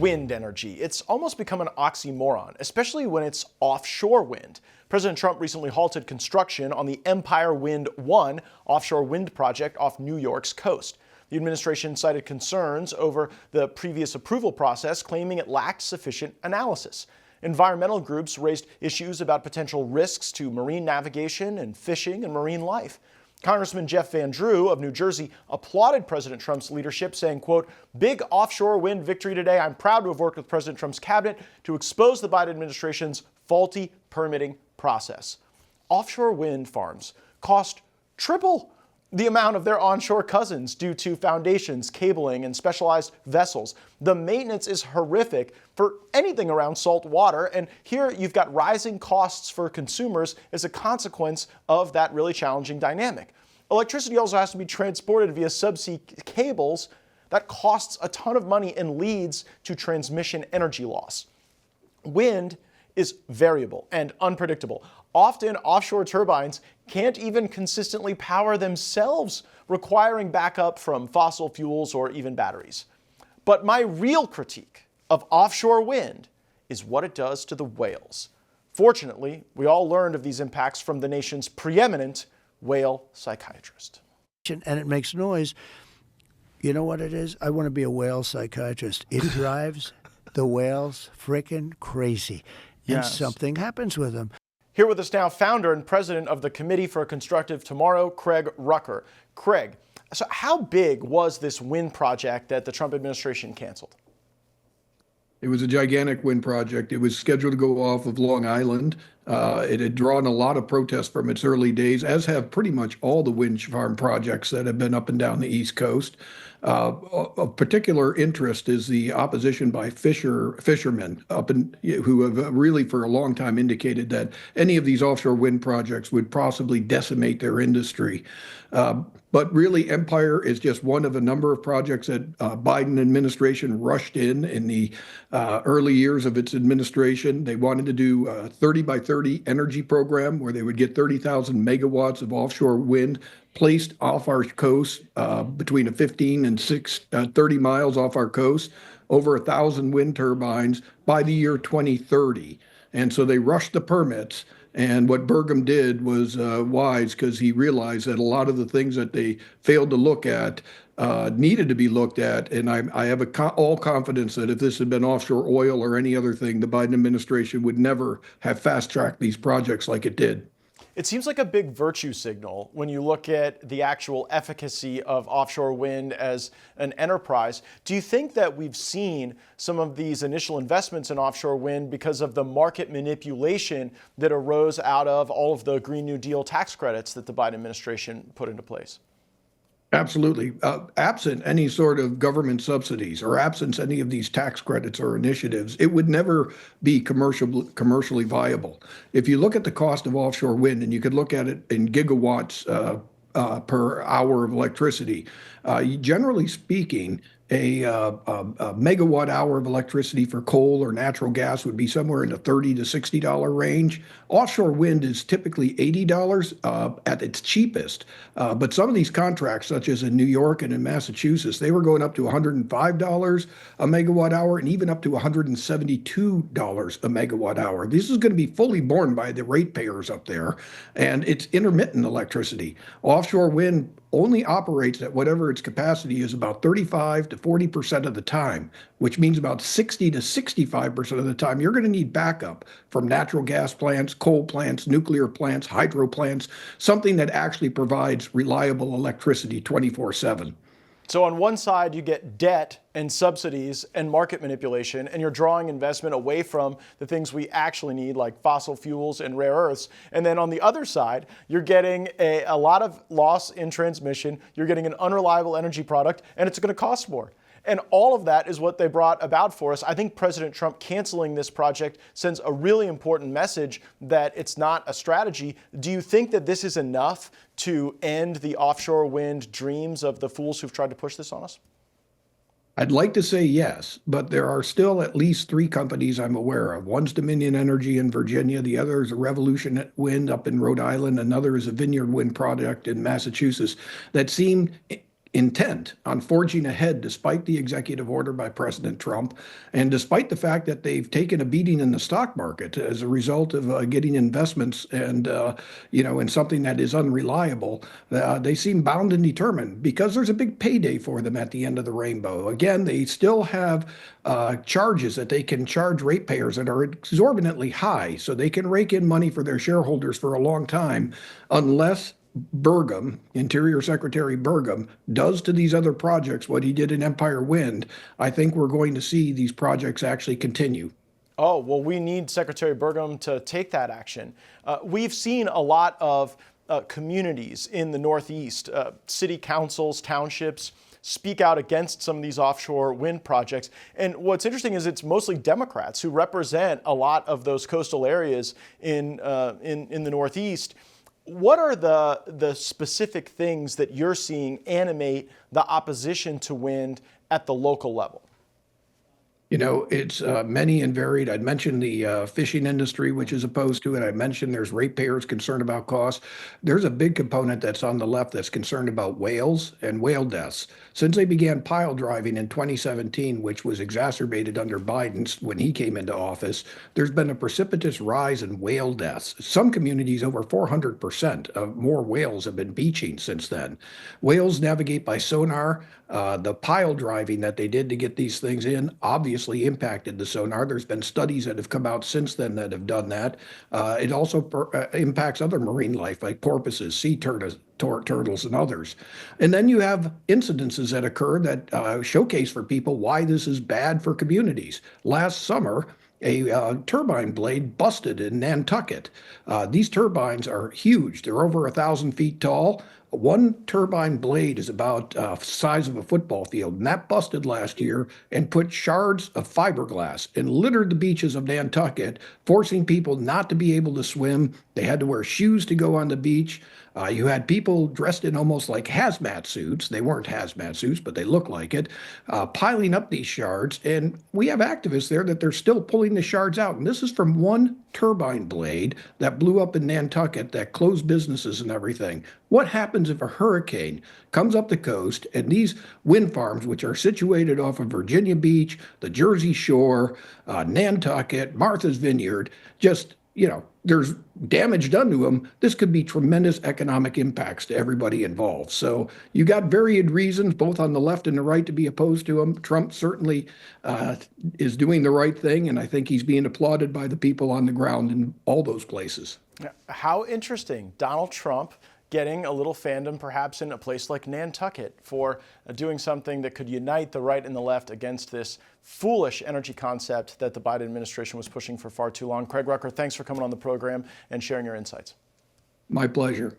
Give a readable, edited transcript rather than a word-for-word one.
wind energy. It's almost become an oxymoron, especially when it's offshore wind. President Trump recently halted construction on the Empire Wind 1 offshore wind project off New York's coast. The administration cited concerns over the previous approval process, claiming it lacked sufficient analysis. Environmental groups raised issues about potential risks to marine navigation and fishing and marine life. Congressman Jeff Van Drew of New Jersey applauded President Trump's leadership, saying, quote, "Big offshore wind victory today. I'm proud to have worked with President Trump's cabinet to expose the Biden administration's faulty permitting process." Offshore wind farms cost triple the amount of their onshore cousins due to foundations, cabling, and specialized vessels. The maintenance is horrific for anything around salt water, and here you've got rising costs for consumers as a consequence of that really challenging dynamic. Electricity also has to be transported via subsea cables. That costs a ton of money and leads to transmission energy loss. Wind is variable and unpredictable. Often, offshore turbines can't even consistently power themselves, requiring backup from fossil fuels or even batteries. But my real critique of offshore wind is what it does to the whales. Fortunately, we all learned of these impacts from the nation's preeminent whale psychiatrist. And it makes noise. You know what it is? I want to be a whale psychiatrist. It drives the whales frickin' crazy. And Yes. something happens with them. Here with us now, founder and president of the Committee for a Constructive Tomorrow, Craig Rucker. Craig, so how big was this wind project that the Trump administration canceled? It was a gigantic wind project. It was scheduled to go off of Long Island. It had drawn a lot of protest from its early days, as have pretty much all the wind farm projects that have been up and down the East Coast. Of particular interest is the opposition by fishermen who have really for a long time indicated that any of these offshore wind projects would possibly decimate their industry. But really, Empire is just one of a number of projects that Biden administration rushed in the early years of its administration. They wanted to do a 30 by 30 energy program where they would get 30,000 megawatts of offshore wind placed off our coast between 15 and 30 miles off our coast, over 1,000 wind turbines by the year 2030. And so they rushed the permits. And what Burgum did was wise, because he realized that a lot of the things that they failed to look at needed to be looked at. And I have all confidence that if this had been offshore oil or any other thing, the Biden administration would never have fast-tracked these projects like it did. It seems like a big virtue signal when you look at the actual efficacy of offshore wind as an enterprise. Do you think that we've seen some of these initial investments in offshore wind because of the market manipulation that arose out of all of the Green New Deal tax credits that the Biden administration put into place? Absolutely. Absent any sort of government subsidies or absent any of these tax credits or initiatives, it would never be commercially viable. If you look at the cost of offshore wind, and you could look at it in gigawatts per hour of electricity, generally speaking, a megawatt hour of electricity for coal or natural gas would be somewhere in the $30 to $60 range. Offshore wind is typically $80 at its cheapest. But some of these contracts, such as in New York and in Massachusetts, they were going up to $105 a megawatt hour and even up to $172 a megawatt hour. This is going to be fully borne by the ratepayers up there, and it's intermittent electricity. Offshore wind only operates at whatever its capacity is about 35 to 40% of the time, which means about 60 to 65% of the time you're going to need backup from natural gas plants, coal plants, nuclear plants, hydro plants, something that actually provides reliable electricity 24/7. So on one side, you get debt and subsidies and market manipulation, and you're drawing investment away from the things we actually need, like fossil fuels and rare earths. And then on the other side, you're getting a lot of loss in transmission. You're getting an unreliable energy product, and it's going to cost more. And all of that is what they brought about for us. I think President Trump canceling this project sends a really important message that it's not a strategy. Do you think that this is enough to end the offshore wind dreams of the fools who've tried to push this on us? I'd like to say yes, but there are still at least 3 companies I'm aware of. One's Dominion Energy in Virginia, the other is a Revolution Wind up in Rhode Island, another is a Vineyard Wind project in Massachusetts that seem intent on forging ahead despite the executive order by President Trump, and despite the fact that they've taken a beating in the stock market as a result of getting investments and in something that is unreliable. They seem bound and determined because there's a big payday for them at the end of the rainbow. Again, they still have charges that they can charge ratepayers that are exorbitantly high, so they can rake in money for their shareholders for a long time, unless Burgum, Interior Secretary Burgum, does to these other projects what he did in Empire Wind. I think we're going to see these projects actually continue. Oh, well, we need Secretary Burgum to take that action. We've seen a lot of communities in the Northeast, city councils, townships, speak out against some of these offshore wind projects. And what's interesting is it's mostly Democrats who represent a lot of those coastal areas in the Northeast. What are the specific things that you're seeing animate the opposition to wind at the local level? It's many and varied. I'd mentioned the fishing industry, which is opposed to it. I mentioned there's ratepayers concerned about costs. There's a big component that's on the left that's concerned about whales and whale deaths. Since they began pile driving in 2017, which was exacerbated under Biden when he came into office, there's been a precipitous rise in whale deaths. Some communities, over 400% of more whales have been beaching since then. Whales navigate by sonar. The pile driving that they did to get these things in obviously impacted the sonar. There's been studies that have come out since then that have done that. It also impacts other marine life like porpoises, sea turtles, and others. And then you have incidences that occur that showcase for people why this is bad for communities. Last summer, a turbine blade busted in Nantucket. These turbines are huge. They're over 1,000 feet tall. One turbine blade is about the size of a football field, and that busted last year and put shards of fiberglass and littered the beaches of Nantucket, forcing people not to be able to swim. They had to wear shoes to go on the beach. You had people dressed in almost like hazmat suits. They weren't hazmat suits, but they looked like it, piling up these shards. And we have activists there that they're still pulling the shards out. And this is from one turbine blade that blew up in Nantucket that closed businesses and everything. What happens if a hurricane comes up the coast and these wind farms, which are situated off of Virginia Beach, the Jersey Shore, Nantucket, Martha's Vineyard, just, there's damage done to them? This could be tremendous economic impacts to everybody involved. So you got varied reasons, both on the left and the right, to be opposed to him. Trump certainly is doing the right thing, and I think he's being applauded by the people on the ground in all those places. How interesting. Donald Trump getting a little fandom perhaps in a place like Nantucket for doing something that could unite the right and the left against this foolish energy concept that the Biden administration was pushing for far too long. Craig Rucker, thanks for coming on the program and sharing your insights. My pleasure.